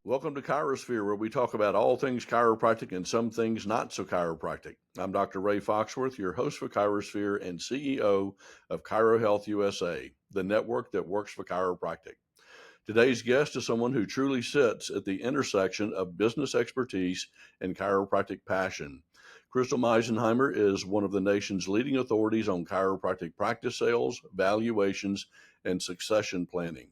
Welcome to ChiroSphere, where we talk about all things chiropractic and some things not so chiropractic. I'm Dr. Ray Foxworth, your host for ChiroSphere and CEO of ChiroHealth USA, the network that works for chiropractic. Today's guest is someone who truly sits at the intersection of business expertise and chiropractic passion. Crystal Misenheimer is one of the nation's leading authorities on chiropractic practice sales, valuations, and succession planning.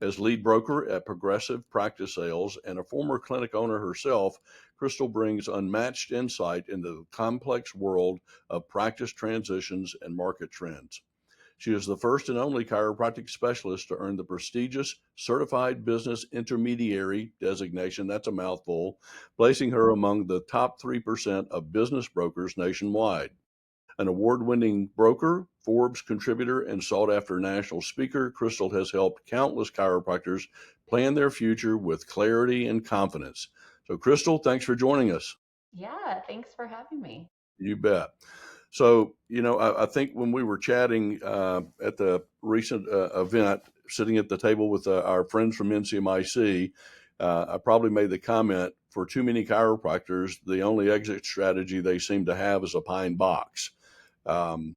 As lead broker at Progressive Practice Sales and a former clinic owner herself, Crystal brings unmatched insight into the complex world of practice transitions and market trends. She is the first and only chiropractic specialist to earn the prestigious Certified Business Intermediary designation. That's a mouthful, placing her among the top 3% of business brokers nationwide. An award-winning broker, Forbes contributor, and sought-after national speaker, Crystal has helped countless chiropractors plan their future with clarity and confidence. So, Crystal, thanks for joining us. Yeah, thanks for having me. You bet. So, I think when we were chatting at the recent event, sitting at the table with our friends from NCMIC, I probably made the comment for too many chiropractors, the only exit strategy they seem to have is a pine box. Um,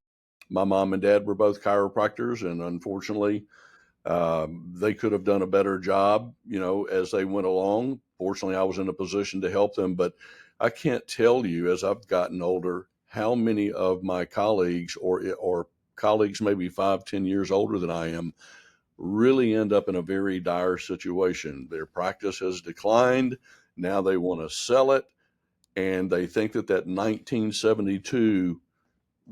my mom and dad were both chiropractors, and unfortunately, they could have done a better job, as they went along. Fortunately, I was in a position to help them, but I can't tell you as I've gotten older how many of my colleagues or colleagues maybe 5, 10 years older than I am really end up in a very dire situation. Their practice has declined. Now they want to sell it, and they think that 1972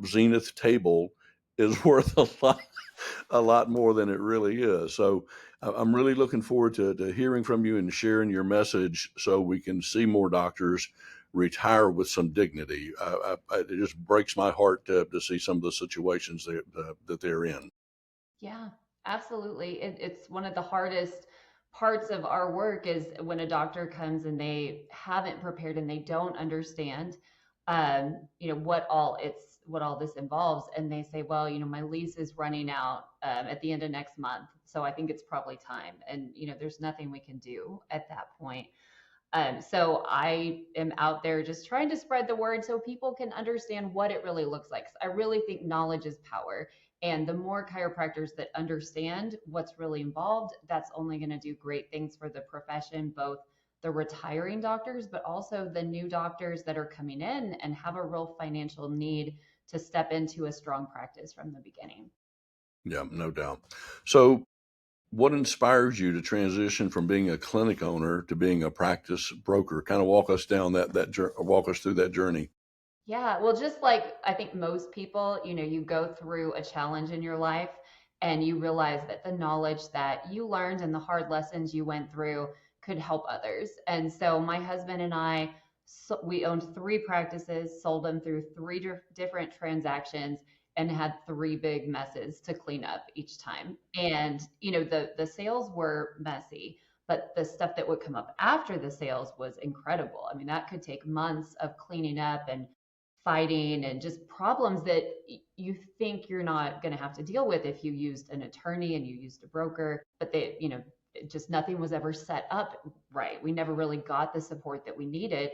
zenith table is worth a lot more than it really is. So I'm really looking forward to hearing from you and sharing your message so we can see more doctors retire with some dignity. It just breaks my heart to see some of the situations that they're in. Yeah, absolutely. It's one of the hardest parts of our work is when a doctor comes and they haven't prepared and they don't understand, what all this involves, and they say, well, my lease is running out at the end of next month, so I think it's probably time. And there's nothing we can do at that point. So I am out there just trying to spread the word so people can understand what it really looks like. 'Cause I really think knowledge is power. And the more chiropractors that understand what's really involved, that's only going to do great things for the profession, both the retiring doctors, but also the new doctors that are coming in and have a real financial need to step into a strong practice from the beginning. Yeah, no doubt. So, what inspires you to transition from being a clinic owner to being a practice broker? Kind of walk us down walk us through that journey. Yeah, well, just like I think most people, you go through a challenge in your life and you realize that the knowledge that you learned and the hard lessons you went through could help others. And so my husband and I, we owned three practices, sold them through three different transactions, and had three big messes to clean up each time. And, the sales were messy, but the stuff that would come up after the sales was incredible. I mean, that could take months of cleaning up and fighting and just problems that you think you're not going to have to deal with if you used an attorney and you used a broker, but just nothing was ever set up right. We never really got the support that we needed.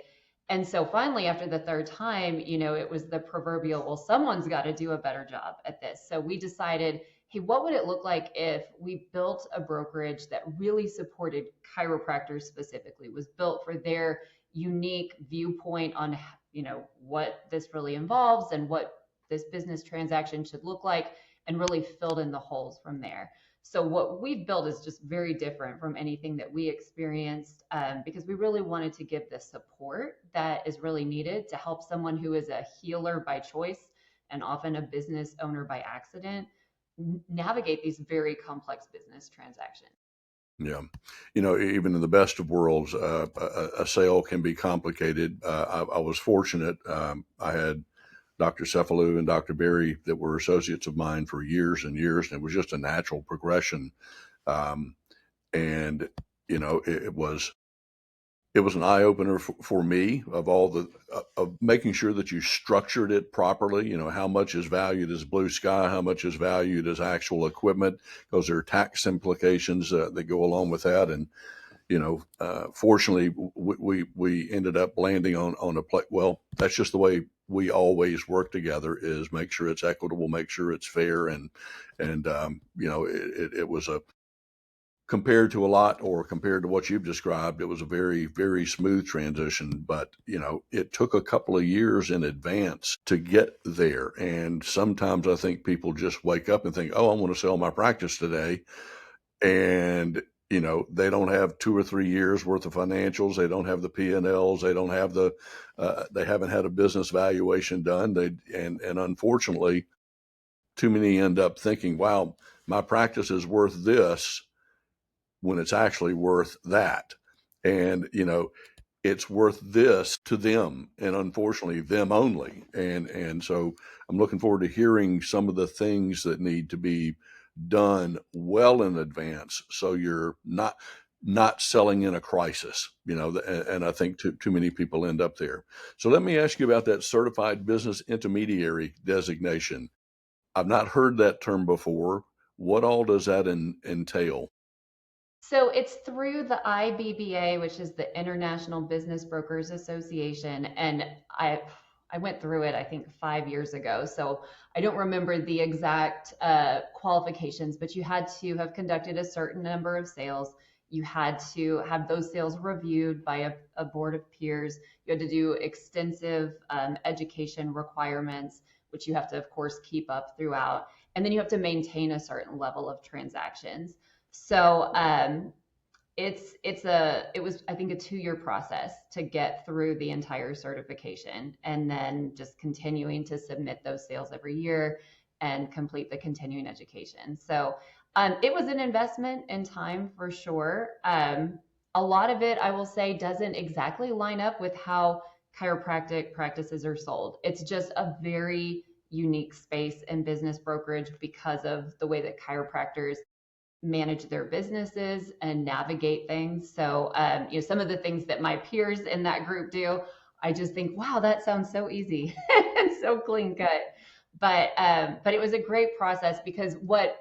And so finally, after the third time, it was the proverbial, well, someone's got to do a better job at this. So we decided, hey, what would it look like if we built a brokerage that really supported chiropractors specifically, was built for their unique viewpoint on what this really involves and what this business transaction should look like, and really filled in the holes from there. So what we've built is just very different from anything that we experienced, because we really wanted to give the support that is really needed to help someone who is a healer by choice and often a business owner by accident navigate these very complex business transactions. Yeah. Even in the best of worlds, a sale can be complicated. I was fortunate. I had Dr. Cephalou and Dr. Berry that were associates of mine for years and years, and it was just a natural progression. Um, and, it was an eye opener for me of all of making sure that you structured it properly. How much is valued as blue sky, how much is valued as actual equipment, because there are tax implications that go along with that. And Fortunately, we ended up landing on a play. Well, that's just the way we always work together, is make sure it's equitable, make sure it's fair. And it was a, compared to a lot, or compared to what you've described, it was a very, very smooth transition. But, it took a couple of years in advance to get there. And sometimes I think people just wake up and think, oh, I want to sell my practice today. And, they don't have 2 or 3 years worth of financials. They don't have the P&Ls. They don't have they haven't had a business valuation done. And unfortunately, too many end up thinking, wow, my practice is worth this, when it's actually worth that. And, it's worth this to them, and unfortunately them only. And so I'm looking forward to hearing some of the things that need to be done well in advance, so you're not selling in a crisis. And I think too many people end up there. So let me ask you about that certified business intermediary designation. I've not heard that term before. What all does that entail? So it's through the IBBA, which is the International Business Brokers Association, and I went through it I think 5 years ago. So I don't remember the exact qualifications, but you had to have conducted a certain number of sales. You had to have those sales reviewed by a board of peers. You had to do extensive education requirements, which you have to, of course, keep up throughout. And then you have to maintain a certain level of transactions. So it was, I think, a 2 year process to get through the entire certification, and then just continuing to submit those sales every year and complete the continuing education. So it was an investment in time for sure. A lot of it, I will say, doesn't exactly line up with how chiropractic practices are sold. It's just a very unique space in business brokerage because of the way that chiropractors manage their businesses and navigate things. So, some of the things that my peers in that group do, I just think, wow, that sounds so easy and so clean cut. But it was a great process, because what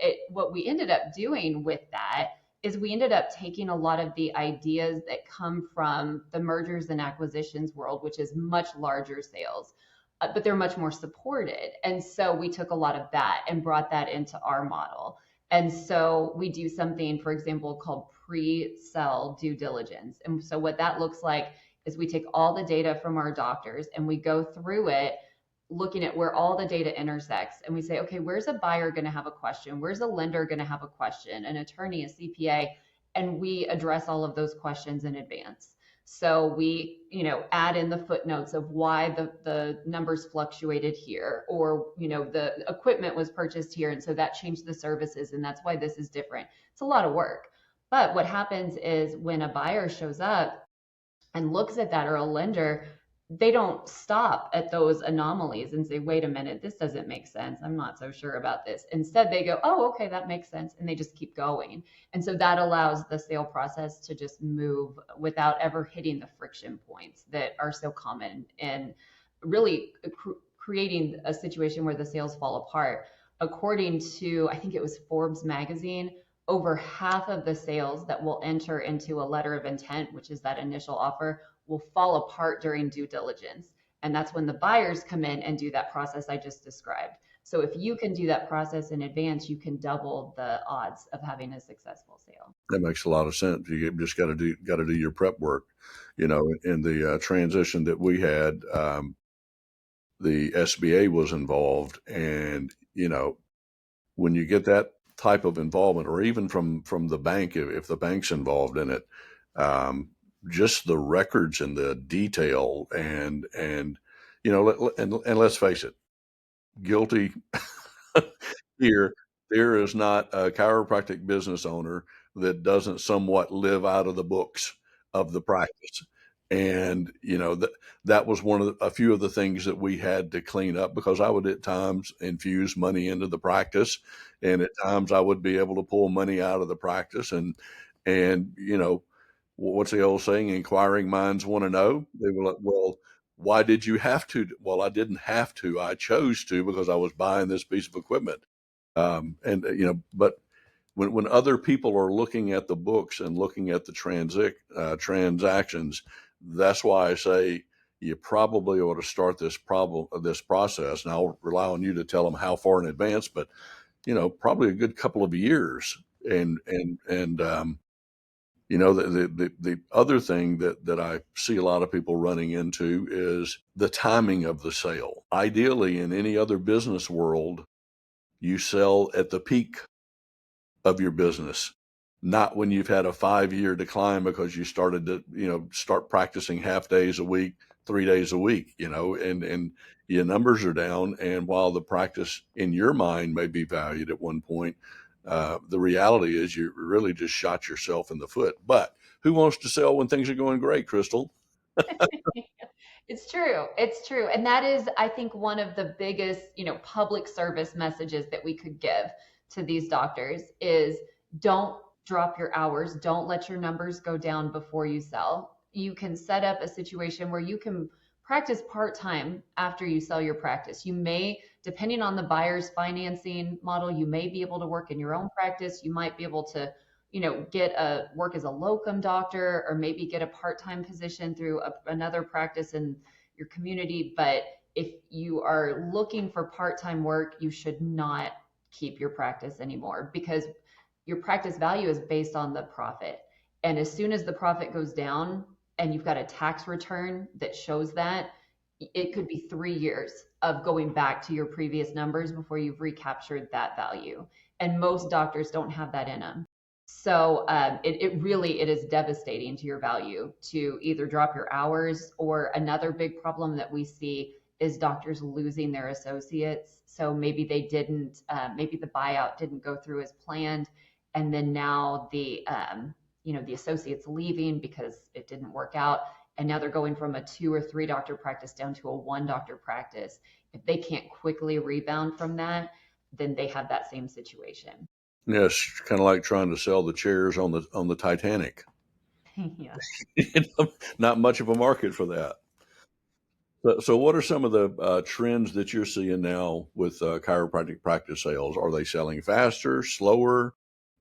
we ended up doing with that is we ended up taking a lot of the ideas that come from the mergers and acquisitions world, which is much larger sales, but they're much more supported. And so we took a lot of that and brought that into our model. And so we do something, for example, called pre-sell due diligence. And so what that looks like is we take all the data from our doctors and we go through it, looking at where all the data intersects. And we say, okay, where's a buyer going to have a question? Where's a lender going to have a question? An attorney, a CPA? And we address all of those questions in advance. So we, add in the footnotes of why the numbers fluctuated here, or, the equipment was purchased here. And so that changed the services. And that's why this is different. It's a lot of work. But what happens is when a buyer shows up and looks at that, or a lender, they don't stop at those anomalies and say, wait a minute, this doesn't make sense. I'm not so sure about this. Instead, they go, oh, okay, that makes sense. And they just keep going. And so that allows the sale process to just move without ever hitting the friction points that are so common, and really creating a situation where the sales fall apart. According to, I think it was Forbes magazine, over half of the sales that will enter into a letter of intent, which is that initial offer, will fall apart during due diligence. And that's when the buyers come in and do that process I just described. So if you can do that process in advance, you can double the odds of having a successful sale. That makes a lot of sense. You just got to do your prep work. In the transition that we had, the SBA was involved, and when you get that type of involvement, or even from the bank, if the bank's involved in it, um, just the records and the detail, and let's face it, guilty here. There is not a chiropractic business owner that doesn't somewhat live out of the books of the practice. And, that was a few of the things that we had to clean up, because I would at times infuse money into the practice. And at times I would be able to pull money out of the practice. And, what's the old saying? Inquiring minds want to know. They were like, well, why did you have to? Well, I didn't have to. I chose to, because I was buying this piece of equipment. But when other people are looking at the books and looking at the transactions, that's why I say you probably ought to start this process. And I'll rely on you to tell them how far in advance, but probably a good couple of years. And the other thing that I see a lot of people running into is the timing of the sale. Ideally, in any other business world, you sell at the peak of your business, not when you've had a 5-year decline because you started to, start practicing half days a week, 3 days a week, and your numbers are down. And while the practice in your mind may be valued at one point, the reality is you really just shot yourself in the foot. But who wants to sell when things are going great, Crystal? It's true. It's true. And that is, I think, one of the biggest, public service messages that we could give to these doctors is don't drop your hours. Don't let your numbers go down before you sell. You can set up a situation where you can practice part-time after you sell your practice. You may, depending on the buyer's financing model, you may be able to work in your own practice. You might be able to get a work as a locum doctor, or maybe get a part-time position through another practice in your community. But if you are looking for part-time work, you should not keep your practice anymore, because your practice value is based on the profit. And as soon as the profit goes down and you've got a tax return that shows that, it could be 3 years of going back to your previous numbers before you've recaptured that value. And most doctors don't have that in them. So it is devastating to your value to either drop your hours, or another big problem that we see is doctors losing their associates. So maybe maybe the buyout didn't go through as planned, and then now the associates leaving because it didn't work out, and now they're going from a 2 or 3 doctor practice down to a 1 doctor practice. If they can't quickly rebound from that, then they have that same situation. Yes, kind of like trying to sell the chairs on the Titanic. Yeah. Not much of a market for that. So what are some of the trends that you're seeing now with chiropractic practice sales? Are they selling faster, slower,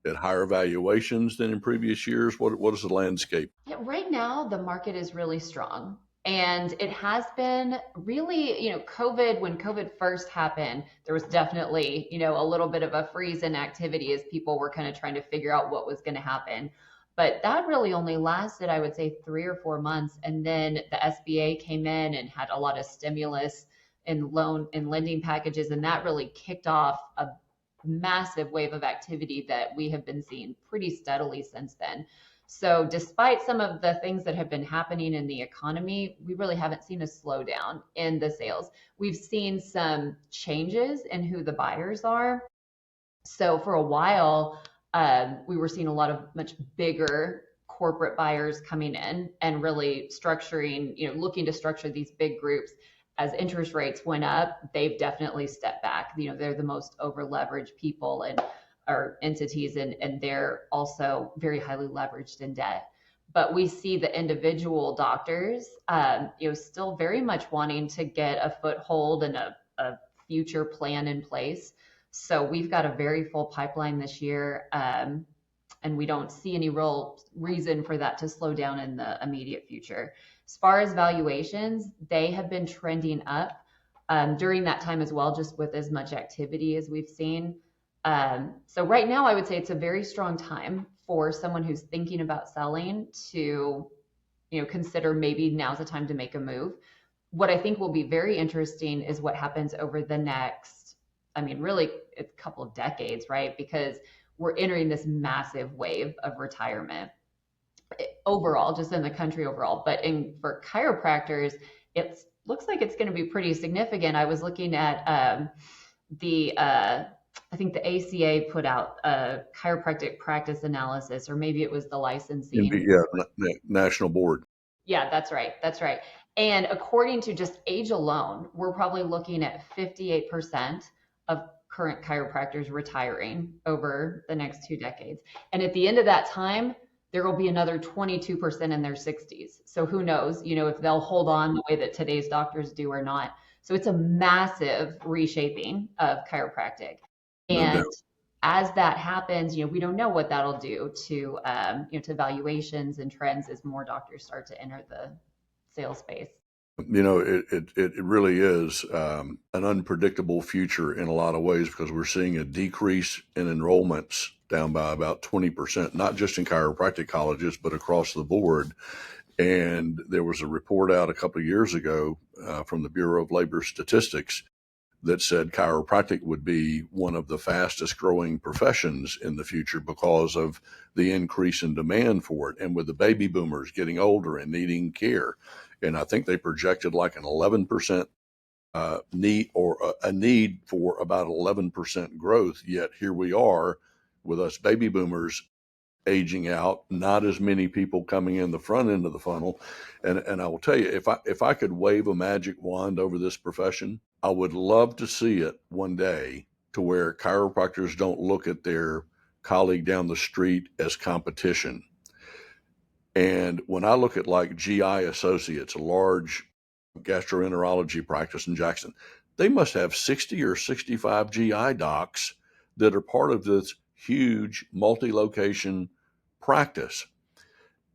at higher valuations than in previous years? What is the landscape? Yeah, right now the market is really strong. And it has been really, COVID, when COVID first happened, there was definitely, a little bit of a freeze in activity as people were kind of trying to figure out what was going to happen. But that really only lasted, I would say, 3 or 4 months. And then the SBA came in and had a lot of stimulus and loan and lending packages. And that really kicked off a massive wave of activity that we have been seeing pretty steadily since then. So, despite some of the things that have been happening in the economy, we really haven't seen a slowdown in the sales. We've seen some changes in who the buyers are. So, for a while, we were seeing a lot of much bigger corporate buyers coming in and really structuring, looking to structure these big groups. As interest rates went up, they've definitely stepped back. They're the most over leveraged people and or entities, and they're also very highly leveraged in debt. But we see the individual doctors, still very much wanting to get a foothold and a future plan in place. So we've got a very full pipeline this year, and we don't see any real reason for that to slow down in the immediate future. As far as valuations, they have been trending up during that time as well, just with as much activity as we've seen. So right now, I would say it's a very strong time for someone who's thinking about selling to, consider maybe now's the time to make a move. What I think will be very interesting is what happens over the next, really a couple of decades, right? Because we're entering this massive wave of retirement overall, just in the country overall. But for chiropractors, it looks like it's going to be pretty significant. I was looking at I think the ACA put out a chiropractic practice analysis, or maybe it was the licensing. Yeah, national board. Yeah, that's right. That's right. And according to just age alone, we're probably looking at 58% of current chiropractors retiring over the next 2 decades. And at the end of that time, there will be another 22% in their 60s. So who knows, if they'll hold on the way that today's doctors do or not. So it's a massive reshaping of chiropractic. No And doubt. as that happens, we don't know what that'll do to, to valuations and trends as more doctors start to enter the sales space. It really is an unpredictable future in a lot of ways because we're seeing a decrease in enrollments down by about 20%, not just in chiropractic colleges, but across the board. And there was a report out a couple of years ago from the Bureau of Labor Statistics that said chiropractic would be one of the fastest growing professions in the future because of the increase in demand for it. And with the baby boomers getting older and needing care. And I think they projected like an 11% need or a need for about 11% growth. Yet here we are with us baby boomers aging out, not as many people coming in the front end of the funnel. And I will tell you, if I could wave a magic wand over this profession, I would love to see it one day to where chiropractors don't look at their colleague down the street as competition. And when I look at like GI Associates, a large gastroenterology practice in Jackson, they must have 60 or 65 GI docs that are part of this huge multi-location practice.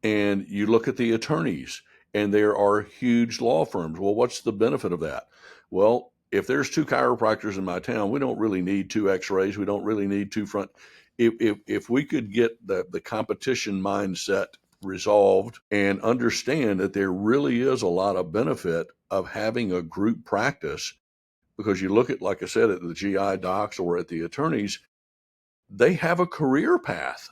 And you look at the attorneys, and there are huge law firms. Well, what's the benefit of that? Well, if there's two chiropractors in my town, we don't really need two x-rays. We don't really need two front. If we could get the competition mindset resolved and understand that there really is a lot of benefit of having a group practice, because you look at, like I said, at the GI docs or at the attorneys, they have a career path.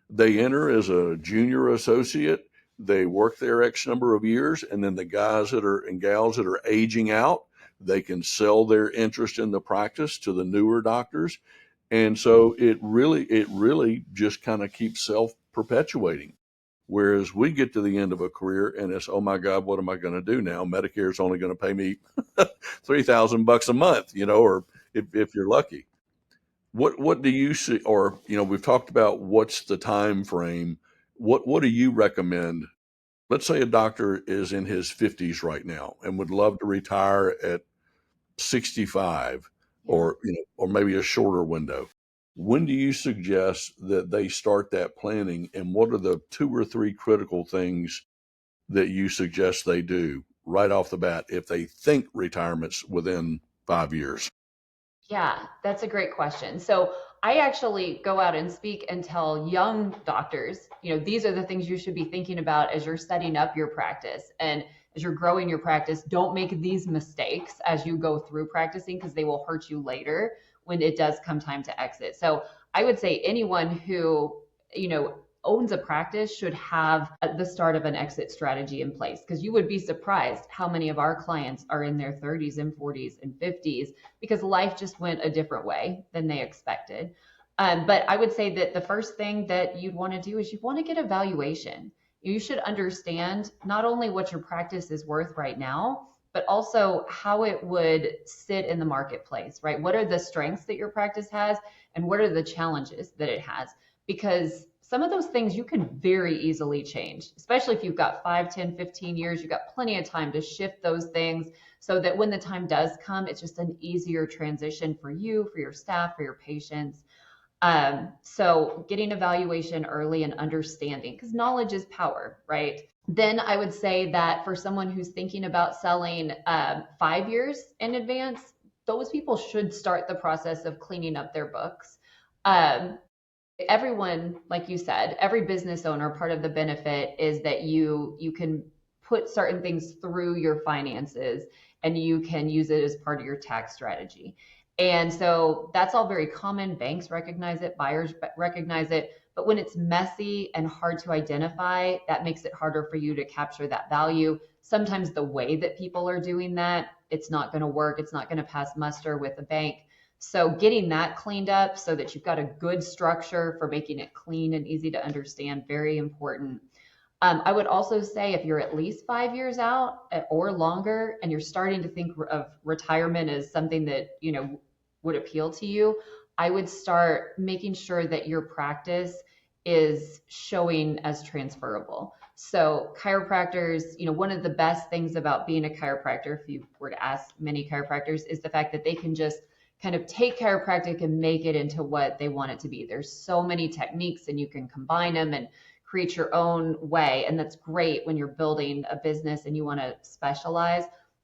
They enter as a junior associate, they work there X number of years, and then the guys that are and gals that are aging out, they can sell their interest in the practice to the newer doctors. And so it really just kind of keeps self perpetuating. Whereas we get to the end of a career and it's, oh my God, what am I going to do now? Medicare is only going to pay me $3,000 a month, or if you're lucky. What do you see? Or we've talked about what's the time frame. What do you recommend? Let's say a doctor is in his 50s right now and would love to retire at 65, Yeah. or maybe a shorter window. When do you suggest that they start that planning, and what are the two or three critical things that you suggest they do right off the bat if they think retirement's within 5 years? Yeah, that's a great question. So I actually go out and speak and tell young doctors, these are the things you should be thinking about as you're setting up your practice and as you're growing your practice. Don't make these mistakes as you go through practicing because they will hurt you later when it does come time to exit. So I would say anyone who, owns a practice should have the start of an exit strategy in place, because you would be surprised how many of our clients are in their 30s and 40s and 50s because life just went a different way than they expected. But I would say that the first thing that you'd want to do is you want to get a valuation. You should understand not only what your practice is worth right now, but also how it would sit in the marketplace, right? What are the strengths that your practice has and what are the challenges that it has? Because some of those things you can very easily change, especially if you've got 5, 10, 15 years, you've got plenty of time to shift those things so that when the time does come, it's just an easier transition for you, for your staff, for your patients. So getting evaluation early and understanding, because knowledge is power, right? Then I would say that for someone who's thinking about selling 5 years in advance, those people should start the process of cleaning up their books. Um, Everyone, like you said, every business owner, part of the benefit is that you can put certain things through your finances and you can use it as part of your tax strategy. And so that's all very common. Banks recognize it, buyers recognize it. But when it's messy and hard to identify, that makes it harder for you to capture that value. Sometimes the way that people are doing that, it's not going to work. It's not going to pass muster with a bank. So getting that cleaned up so that you've got a good structure for making it clean and easy to understand, very important. I would also say if you're at least 5 years out or longer and you're starting to think of retirement as something that, would appeal to you, I would start making sure that your practice is showing as transferable. So chiropractors, one of the best things about being a chiropractor, if you were to ask many chiropractors, is the fact that they can just kind of take chiropractic and make it into what they want it to be. There's so many techniques and you can combine them and create your own way. And that's great when you're building a business and you want to specialize.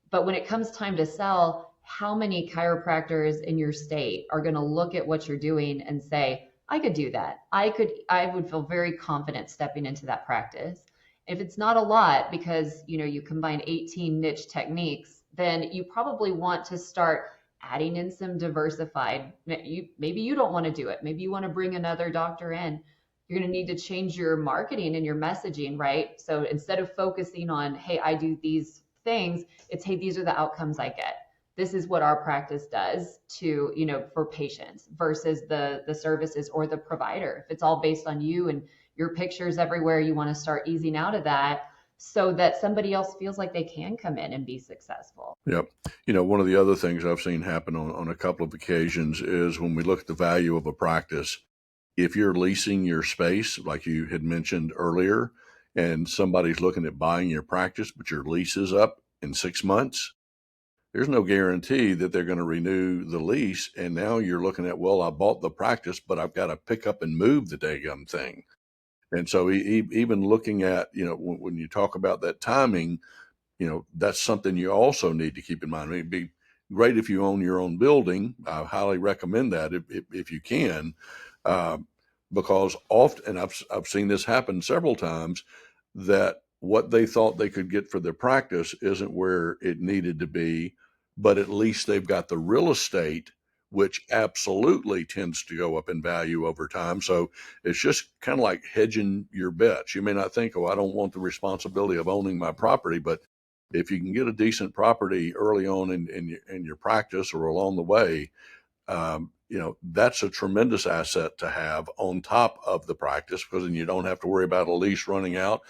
But when it comes time to sell, how many chiropractors in your state are going to look at what you're doing and say, I could do that. I would feel very confident stepping into that practice. If it's not a lot because, you combine 18 niche techniques, then you probably want to start adding in some diversified. Maybe you don't want to do it. Maybe you want to bring another doctor in. You're going to need to change your marketing and your messaging, right? So instead of focusing on, hey, I do these things, it's, hey, these are the outcomes I get. This is what our practice does to, for patients versus the services or the provider. If it's all based on you and your pictures everywhere, you want to start easing out of that so that somebody else feels like they can come in and be successful. Yep. One of the other things I've seen happen on a couple of occasions is when we look at the value of a practice, if you're leasing your space, like you had mentioned earlier, and somebody's looking at buying your practice, but your lease is up in 6 months, there's no guarantee that they're going to renew the lease. And now you're looking at, well, I bought the practice, but I've got to pick up and move the daggum thing. And so even looking at, when you talk about that timing, that's something you also need to keep in mind. I mean, it'd be great if you own your own building. I highly recommend that if you can, uh, because often, and I've seen this happen several times, that what they thought they could get for their practice isn't where it needed to be, but at least they've got the real estate, which absolutely tends to go up in value over time. So it's just kind of like hedging your bets. You may not think, oh, I don't want the responsibility of owning my property, but if you can get a decent property early on in your practice or along the way, that's a tremendous asset to have on top of the practice, because then you don't have to worry about a lease running out.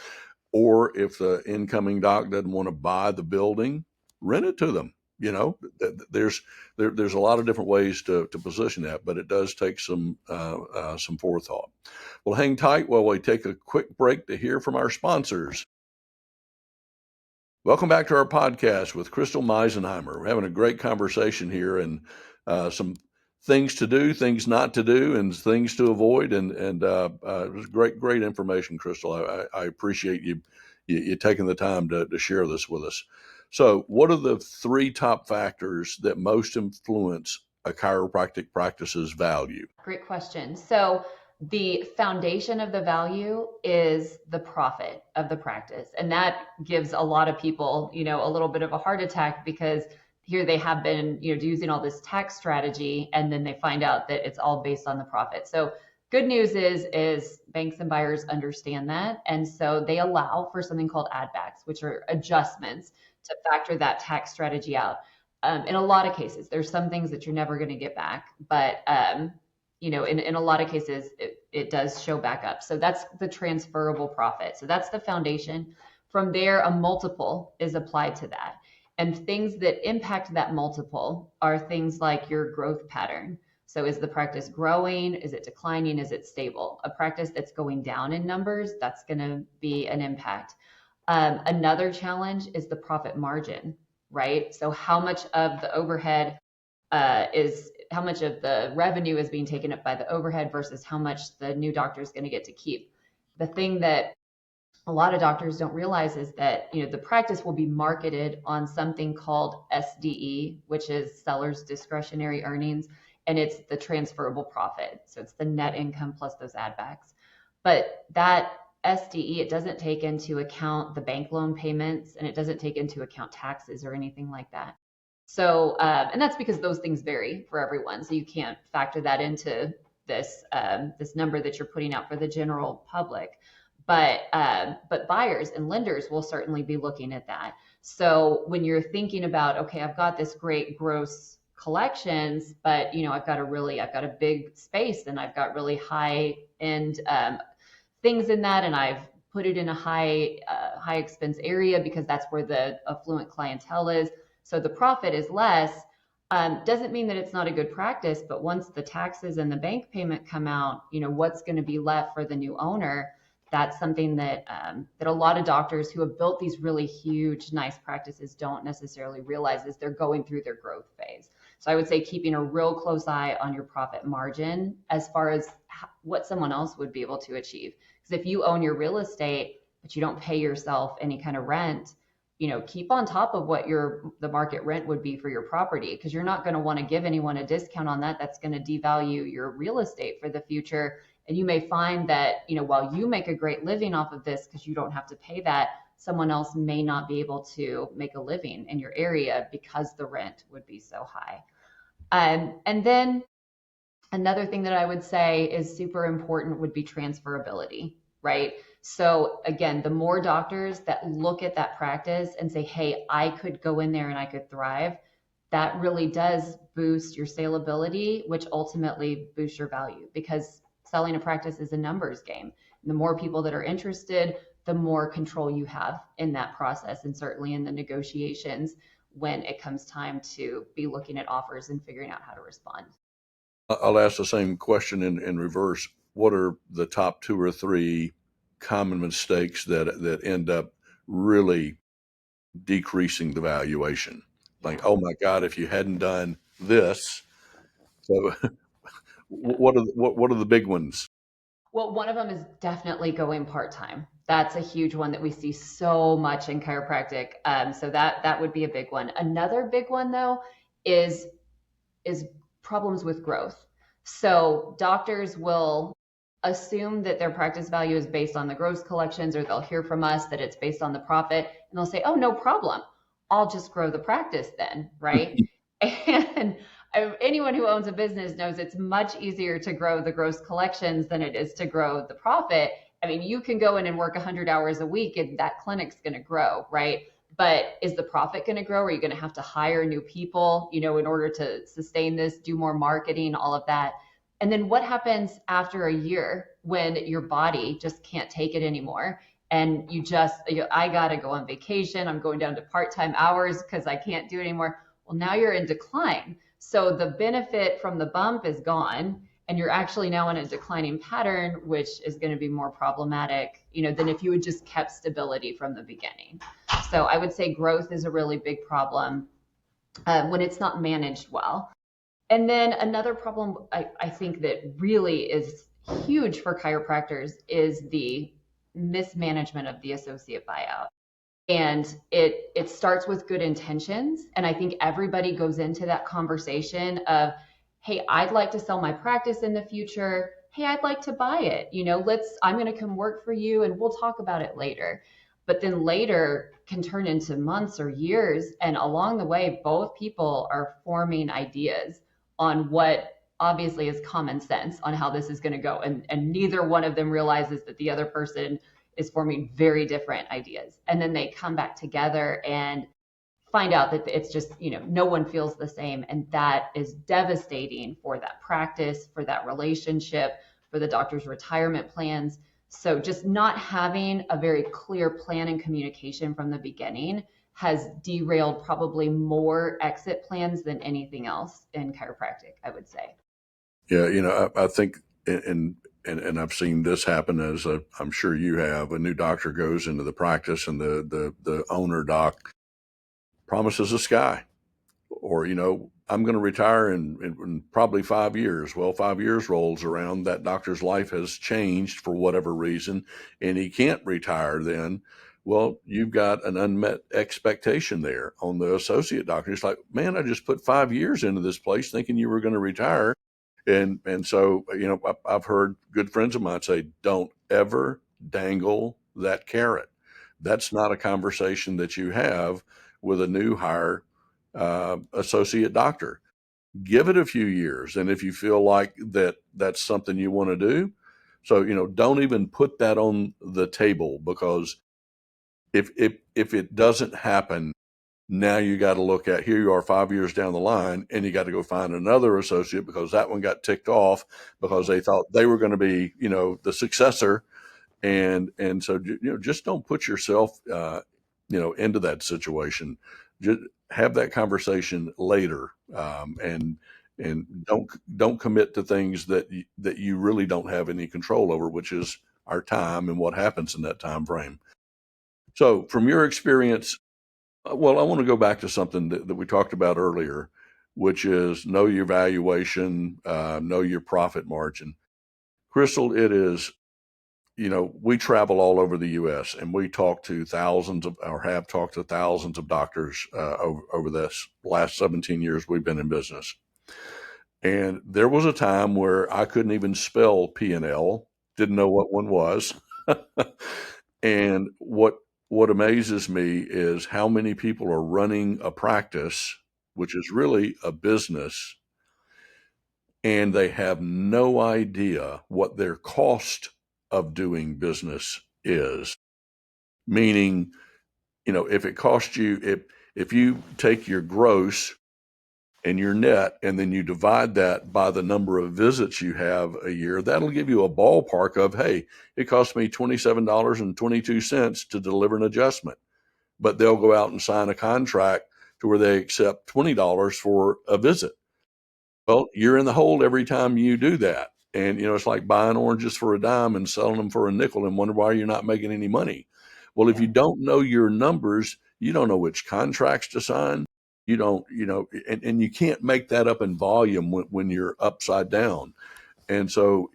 Or if the incoming doc doesn't want to buy the building, rent it to them. There's a lot of different ways to position that, but it does take some forethought. Well, hang tight while we take a quick break to hear from our sponsors. Welcome back to our podcast with Crystal Misenheimer. We're having a great conversation here, and some things to do, things not to do, and things to avoid. And it was great information, Crystal. I appreciate you taking the time to share this with us. So, what are the 3 top factors that most influence a chiropractic practice's value? Great question. So the foundation of the value is the profit of the practice. And that gives a lot of people, a little bit of a heart attack, because here they have been, using all this tax strategy, and then they find out that it's all based on the profit. So good news is banks and buyers understand that. And so they allow for something called add backs, which are adjustments to factor that tax strategy out. In a lot of cases, there's some things that you're never going to get back, but in a lot of cases, it does show back up. So that's the transferable profit. So that's the foundation. From there, a multiple is applied to that. And things that impact that multiple are things like your growth pattern. So is the practice growing? Is it declining? Is it stable? A practice that's going down in numbers, that's going to be an impact. Another challenge is the profit margin, right? So how much of the overhead how much of the revenue is being taken up by the overhead versus how much the new doctor is going to get to keep. The thing that a lot of doctors don't realize is that the practice will be marketed on something called SDE, which is seller's discretionary earnings, and it's the transferable profit. So it's the net income plus those add backs. But that SDE, it doesn't take into account the bank loan payments, and it doesn't take into account taxes or anything like that. So, and that's because those things vary for everyone. So you can't factor that into this number that you're putting out for the general public. But buyers and lenders will certainly be looking at that. So when you're thinking about, okay, I've got this great gross collections, but I've got a big space, and I've got really high end things in that, and I've put it in a high expense area because that's where the affluent clientele is. So the profit is less. Doesn't mean that it's not a good practice, but once the taxes and the bank payment come out, what's going to be left for the new owner? That's something that a lot of doctors who have built these really huge, nice practices don't necessarily realize as they're going through their growth phase. So I would say keeping a real close eye on your profit margin as far as what someone else would be able to achieve. Because if you own your real estate, but you don't pay yourself any kind of rent, keep on top of what the market rent would be for your property, because you're not going to want to give anyone a discount on that. That's going to devalue your real estate for the future. And you may find that, while you make a great living off of this because you don't have to pay that, someone else may not be able to make a living in your area because the rent would be so high. And then another thing that I would say is super important would be transferability, right? So again, the more doctors that look at that practice and say, hey, I could go in there and I could thrive, that really does boost your salability, which ultimately boosts your value, because selling a practice is a numbers game. And the more people that are interested, the more control you have in that process, and certainly in the negotiations when it comes time to be looking at offers and figuring out how to respond. I'll ask the same question in reverse. What are the top two or three common mistakes that end up really decreasing the valuation? Like, Yeah. oh my God, if you hadn't done this. So Yeah. what are the big ones? Well, one of them is definitely going part time. That's a huge one that we see so much in chiropractic. So that would be a big one. Another big one though is is problems with growth. So doctors will assume that their practice value is based on the gross collections, or they'll hear from us that it's based on the profit, and they'll say, "Oh, no problem. I'll just grow the practice then," right? And anyone who owns a business knows it's much easier to grow the gross collections than it is to grow the profit. I mean, you can go in and work 100 hours a week and that clinic's going to grow, right? But is the profit going to grow? Are you going to have to hire new people, in order to sustain this, do more marketing, all of that? And then what happens after a year when your body just can't take it anymore? And I got to go on vacation. I'm going down to part-time hours because I can't do it anymore. Well, now you're in decline. So the benefit from the bump is gone, and you're actually now in a declining pattern, which is going to be more problematic, than if you had just kept stability from the beginning. So I would say growth is a really big problem when it's not managed well. And then another problem I think that really is huge for chiropractors is the mismanagement of the associate buyout. And it starts with good intentions. And I think everybody goes into that conversation of, hey, I'd like to sell my practice in the future. Hey, I'd like to buy it. I'm going to come work for you and we'll talk about it later. But then later can turn into months or years. And along the way, both people are forming ideas on what obviously is common sense on how this is going to go. And neither one of them realizes that the other person is forming very different ideas. And then they come back together and find out that it's just, no one feels the same. And that is devastating for that practice, for that relationship, for the doctor's retirement plans. So just not having a very clear plan and communication from the beginning has derailed probably more exit plans than anything else in chiropractic, I would say. Yeah, I think, and I've seen this happen as I'm sure you have. A new doctor goes into the practice, and the owner doc promises the sky, or I'm going to retire in probably 5 years. Well, 5 years rolls around, that doctor's life has changed for whatever reason, and he can't retire then. Well, you've got an unmet expectation there on the associate doctor. It's like, man, I just put 5 years into this place thinking you were going to retire. And so, I've heard good friends of mine say, don't ever dangle that carrot. That's not a conversation that you have with a new hire associate doctor. Give it a few years, and if you feel like that's something you want to do, so don't even put that on the table, because if it doesn't happen, now you got to look at, here you are 5 years down the line, and you got to go find another associate because that one got ticked off because they thought they were going to be, the successor. And so, just don't put yourself, into that situation. Just have that conversation later, and don't commit to things that you really don't have any control over, which is our time and what happens in that time frame. So, from your experience, well, I want to go back to something that we talked about earlier. which is know your valuation, know your profit margin. Crystal, it is, we travel all over the U.S. and we talk to thousands of, or have talked to thousands of doctors over this last 17 years we've been in business. And there was a time where I couldn't even spell P&L, didn't know what one was. And what amazes me is how many people are running a practice, which is really a business, and they have no idea what their cost of doing business is. Meaning, if it costs you, if you take your gross and your net, and then you divide that by the number of visits you have a year, that'll give you a ballpark of, hey, it costs me $27.22 to deliver an adjustment. But they'll go out and sign a contract to where they accept $20 for a visit. Well, you're in the hole every time you do that. And, it's like buying oranges for a dime and selling them for a nickel and wonder why you're not making any money. Well, if you don't know your numbers, you don't know which contracts to sign. You don't, and you can't make that up in volume when you're upside down. And so,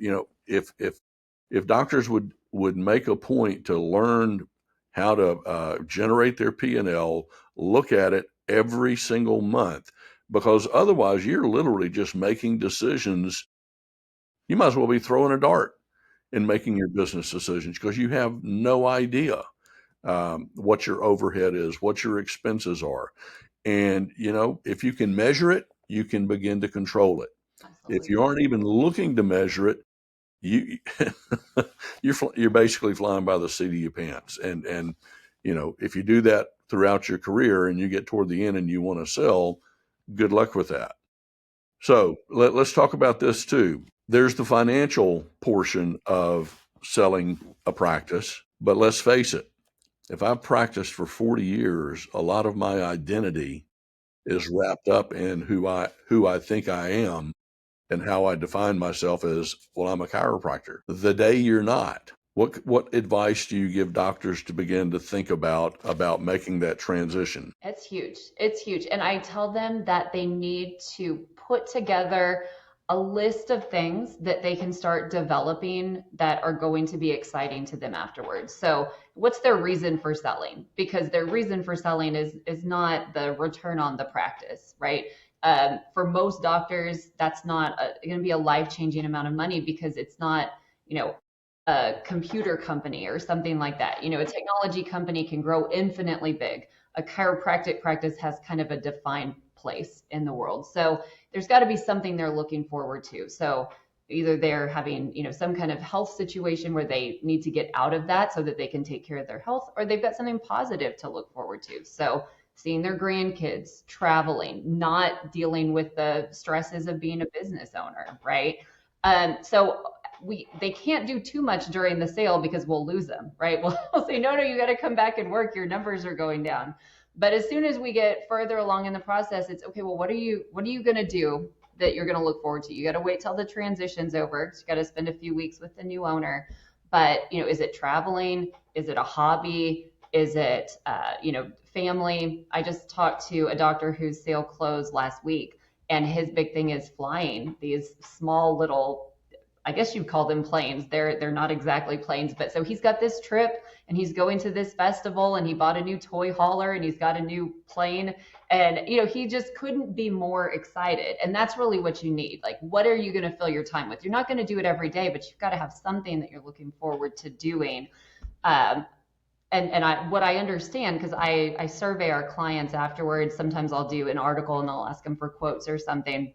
if doctors would make a point to learn how to generate their P&L, look at it every single month, because otherwise you're literally just making decisions. You might as well be throwing a dart in making your business decisions because you have no idea what your overhead is, what your expenses are. And, if you can measure it, you can begin to control it. If Absolutely. you aren't even looking to measure it, you you're basically flying by the seat of your pants. And if you do that throughout your career and you get toward the end and you want to sell, good luck with that. So let's talk about this too. There's the financial portion of selling a practice, but let's face it, if I've practiced for 40 years, a lot of my identity is wrapped up in who I think I am and how I define myself as, well, I'm a chiropractor. The day you're not, what advice do you give doctors to begin to think about making that transition? It's huge. It's huge. And I tell them that they need to put together a list of things that they can start developing that are going to be exciting to them afterwards. So, what's their reason for selling? Because their reason for selling is not the return on the practice, right? For most doctors, that's not going to be a life-changing amount of money because it's not, you know, a computer company or something like that. A technology company can grow infinitely big. A chiropractic practice has kind of a defined place in the world. So there's got to be something they're looking forward to. So either they're having, some kind of health situation where they need to get out of that so that they can take care of their health, or they've got something positive to look forward to. So seeing their grandkids, traveling, not dealing with the stresses of being a business owner, right? So they can't do too much during the sale because we'll lose them, right? We'll say, no, you got to come back and work. Your numbers are going down. But as soon as we get further along in the process, it's okay. Well, what are you going to do that you're going to look forward to? You got to wait till the transition's over. You got to spend a few weeks with the new owner. But is it traveling? Is it a hobby? Is it family? I just talked to a doctor whose sale closed last week, and his big thing is flying these small little, I guess you'd call them planes. They're not exactly planes, but so he's got this trip and he's going to this festival and he bought a new toy hauler and he's got a new plane, and he just couldn't be more excited. And that's really what you need. Like, what are you going to fill your time with? You're not going to do it every day, but you've got to have something that you're looking forward to doing. Um, and what I understand, because I survey our clients afterwards. Sometimes I'll do an article and I'll ask them for quotes or something.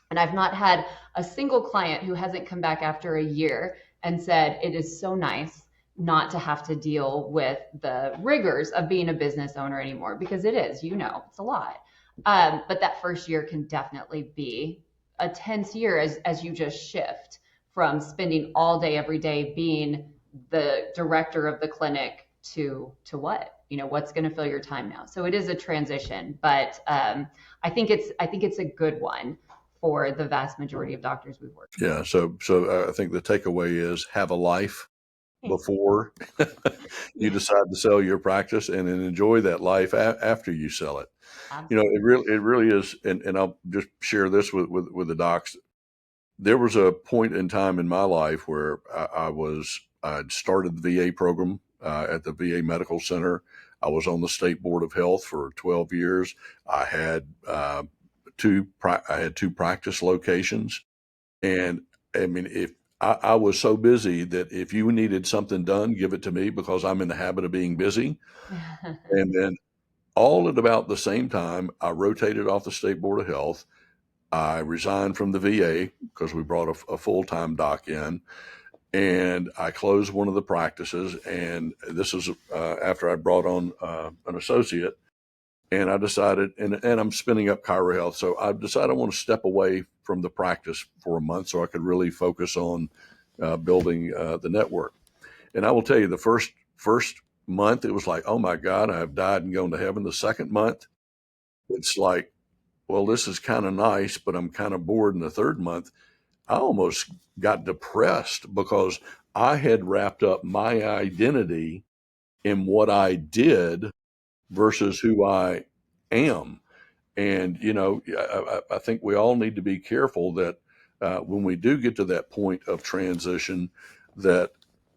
And I've not had a single client who hasn't come back after a year and said, it is so nice not to have to deal with the rigors of being a business owner anymore, because it is, it's a lot. But that first year can definitely be a tense year as you just shift from spending all day, every day being the director of the clinic to what's going to fill your time now. So it is a transition, but I think it's a good one for the vast majority of doctors we've worked with. Yeah. So I think the takeaway is have a life, before you Yeah, decide to sell your practice, and then enjoy that life after you sell it. absolutely. It really is. And I'll just share this with the docs. There was a point in time in my life where I'd started the VA program at the VA Medical Center. I was on the state board of health for 12 years. I had I had two practice locations, and I mean, if I was so busy that if you needed something done, give it to me because I'm in the habit of being busy. And then all at about the same time, I rotated off the state board of health. I resigned from the VA because we brought a full-time doc in, and I closed one of the practices. And this is after I brought on an associate, and I decided, and I'm spinning up Chiro Health. So I decided I want to step away from the practice for a month so I could really focus on building the network. And I will tell you, the first month, it was like, oh my God, I've died and gone to heaven. The second month, it's like, well, this is kind of nice, but I'm kind of bored. In the third month, I almost got depressed because I had wrapped up my identity in what I did versus who I am. And, I think we all need to be careful that when we do get to that point of transition, that,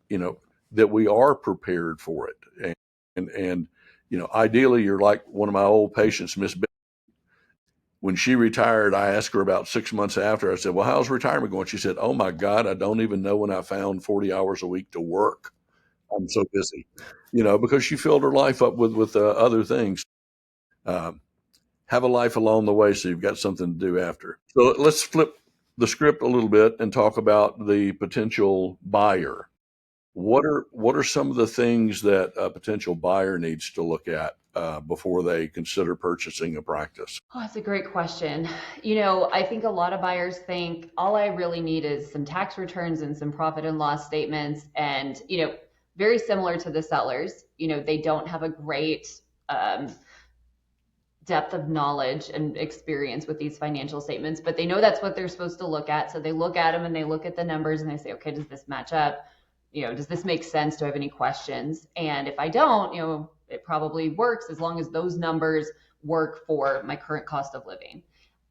you know, that we are prepared for it. And, ideally, you're like one of my old patients, Miss. When she retired, I asked her about 6 months after. I said, "Well, how's retirement going?" She said, "Oh my God, I don't even know when I found 40 hours a week to work. I'm so busy," because she filled her life up with other things. Um, have a life along the way so you've got something to do after. So let's flip the script a little bit and talk about the potential buyer. What are some of the things that a potential buyer needs to look at before they consider purchasing a practice? Oh, that's a great question. I think a lot of buyers think all I really need is some tax returns and some profit and loss statements. And, very similar to the sellers, they don't have a great um, depth of knowledge and experience with these financial statements, but they know that's what they're supposed to look at. So they look at them and they look at the numbers and they say, okay, does this match up? Does this make sense? Do I have any questions? And if I don't, it probably works as long as those numbers work for my current cost of living.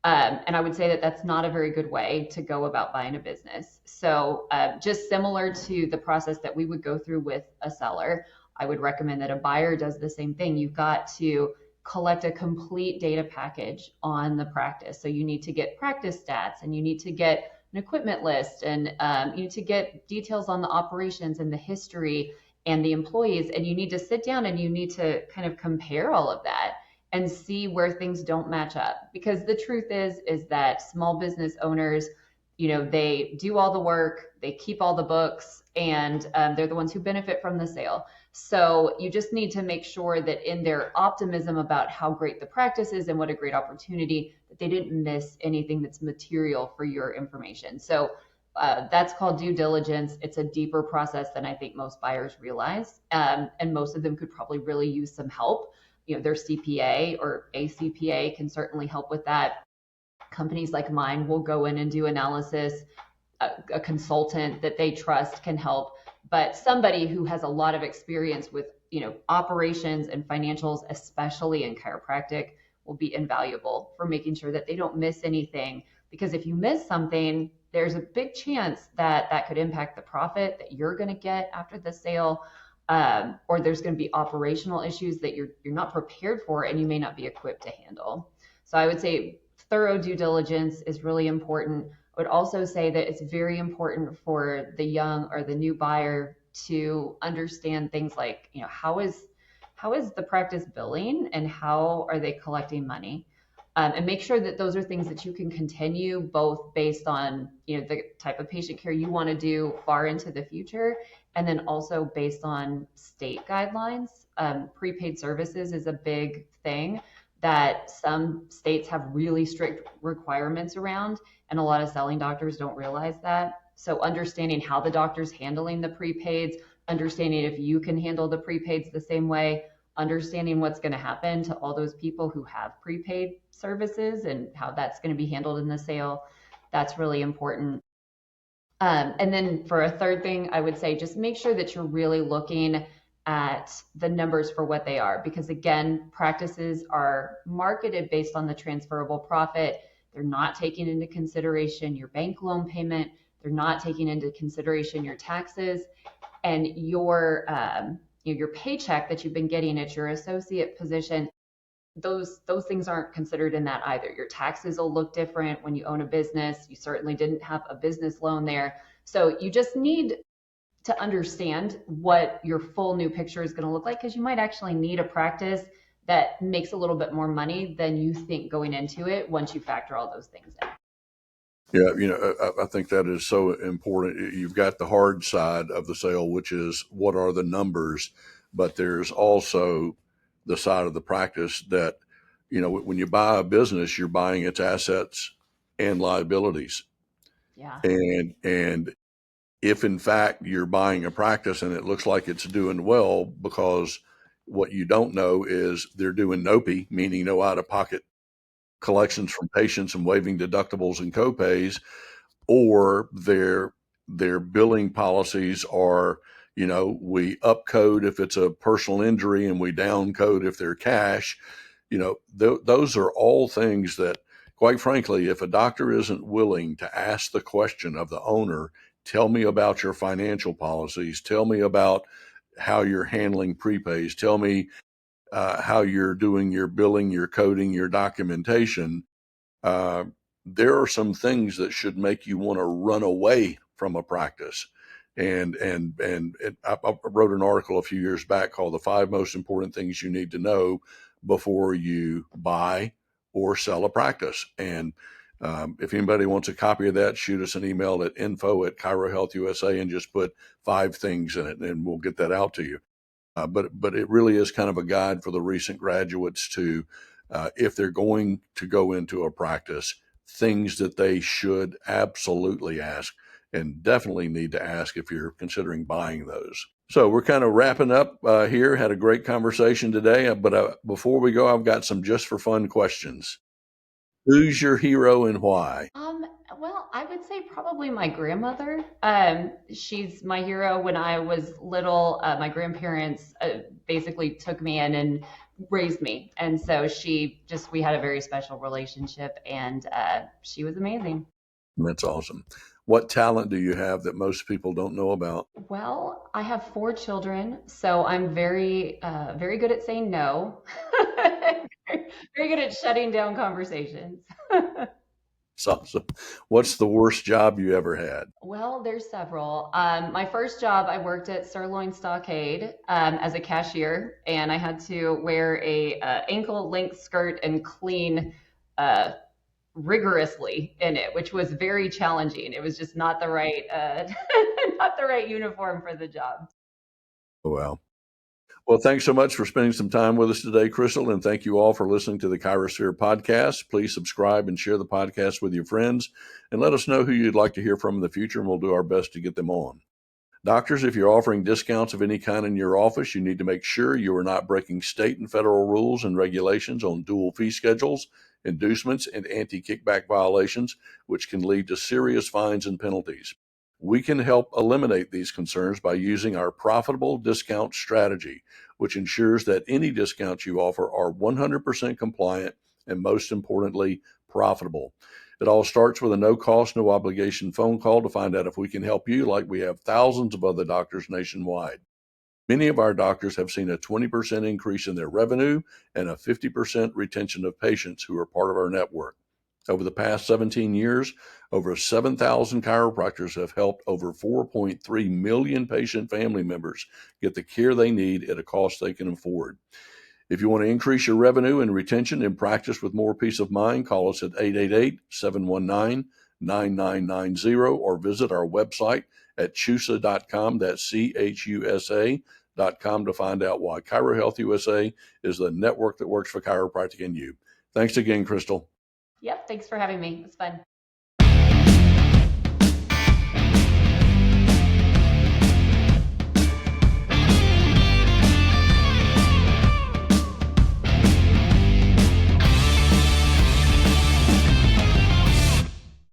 And I would say that that's not a very good way to go about buying a business. So, just similar to the process that we would go through with a seller, I would recommend that a buyer does the same thing. You've got to collect a complete data package on the practice. So you need to get practice stats, and you need to get an equipment list, and you need to get details on the operations and the history and the employees. And you need to sit down and you need to kind of compare all of that and see where things don't match up. Because the truth is that small business owners, they do all the work, they keep all the books, and they're the ones who benefit from the sale. So you just need to make sure that in their optimism about how great the practice is and what a great opportunity, that they didn't miss anything that's material for your information. So that's called due diligence. It's a deeper process than I think most buyers realize. And most of them could probably really use some help. Their CPA or a CPA can certainly help with that. Companies like mine will go in and do analysis. A consultant that they trust can help, but somebody who has a lot of experience with operations and financials, especially in chiropractic, will be invaluable for making sure that they don't miss anything. Because if you miss something, there's a big chance that that could impact the profit that you're going to get after the sale, or there's going to be operational issues that you're not prepared for and you may not be equipped to handle. So I would say thorough due diligence is really important. I would also say that it's very important for the young or the new buyer to understand things like, how is the practice billing and how are they collecting money? And make sure that those are things that you can continue both based on the type of patient care you want to do far into the future, and then also based on state guidelines. Prepaid services is a big thing that some states have really strict requirements around, and a lot of selling doctors don't realize that. So understanding how the doctor's handling the prepaids, understanding if you can handle the prepaids the same way, understanding what's going to happen to all those people who have prepaid services and how that's going to be handled in the sale, that's really important. And then for a third thing, I would say just make sure that you're really looking at the numbers for what they are. Because again, practices are marketed based on the transferable profit. They're not taking into consideration your bank loan payment. They're not taking into consideration your taxes and your paycheck that you've been getting at your associate position. Those things aren't considered in that either. Your taxes will look different when you own a business. You certainly didn't have a business loan there. So you just need to understand what your full new picture is going to look like, because you might actually need a practice that makes a little bit more money than you think going into it once you factor all those things in. Yeah, I think that is so important. You've got the hard side of the sale, which is what are the numbers, but there's also the side of the practice that, when you buy a business, you're buying its assets and liabilities. Yeah. And if in fact you're buying a practice and it looks like it's doing well, because what you don't know is they're doing NOPI, meaning no out of pocket collections from patients and waiving deductibles and copays, or their billing policies are, we up code if it's a personal injury and we down code if they're cash. Those are all things that, quite frankly, if a doctor isn't willing to ask the question of the owner, tell me about your financial policies, tell me about how you're handling prepays, tell me how you're doing your billing, your coding, your documentation, uh, there are some things that should make you want to run away from a practice. I wrote an article a few years back called "The Five Most Important Things You Need to Know Before You Buy or Sell a Practice." And if anybody wants a copy of that, shoot us an email at info@ChiroHealthUSA and just put 5 things in it, and we'll get that out to you. But it really is kind of a guide for the recent graduates to, if they're going to go into a practice, things that they should absolutely ask and definitely need to ask if you're considering buying those. So we're kind of wrapping up here. Had a great conversation today, but before we go, I've got some just for fun questions. Who's your hero and why? Um, well, I would say probably my grandmother. She's my hero. When I was little, my grandparents basically took me in and raised me. And so we had a very special relationship, and she was amazing. That's awesome. What talent do you have that most people don't know about? Well, I have 4 children, so I'm very good at saying no. Very good at shutting down conversations. It's awesome. What's the worst job you ever had? Well, there's several. My first job, I worked at Sirloin Stockade as a cashier, and I had to wear a ankle length skirt and clean uh, rigorously in it, which was very challenging. It was just not the right not the right uniform for the job. Oh, wow. Well, thanks so much for spending some time with us today, Crystal, and thank you all for listening to the ChiroSphere podcast. Please subscribe and share the podcast with your friends, and let us know who you'd like to hear from in the future, and we'll do our best to get them on. Doctors, if you're offering discounts of any kind in your office, you need to make sure you are not breaking state and federal rules and regulations on dual fee schedules, inducements, and anti-kickback violations, which can lead to serious fines and penalties. We can help eliminate these concerns by using our profitable discount strategy, which ensures that any discounts you offer are 100% compliant and, most importantly, profitable. It all starts with a no cost, no obligation phone call to find out if we can help you, like we have thousands of other doctors nationwide. Many of our doctors have seen a 20% increase in their revenue and a 50% retention of patients who are part of our network. Over the past 17 years, over 7,000 chiropractors have helped over 4.3 million patient family members get the care they need at a cost they can afford. If you want to increase your revenue and retention and practice with more peace of mind, call us at 888-719-9990 or visit our website at chusa.com. That's CHUSA.com to find out why ChiroHealth USA is the network that works for chiropractic and you. Thanks again, Crystal. Yep, thanks for having me. It's fun.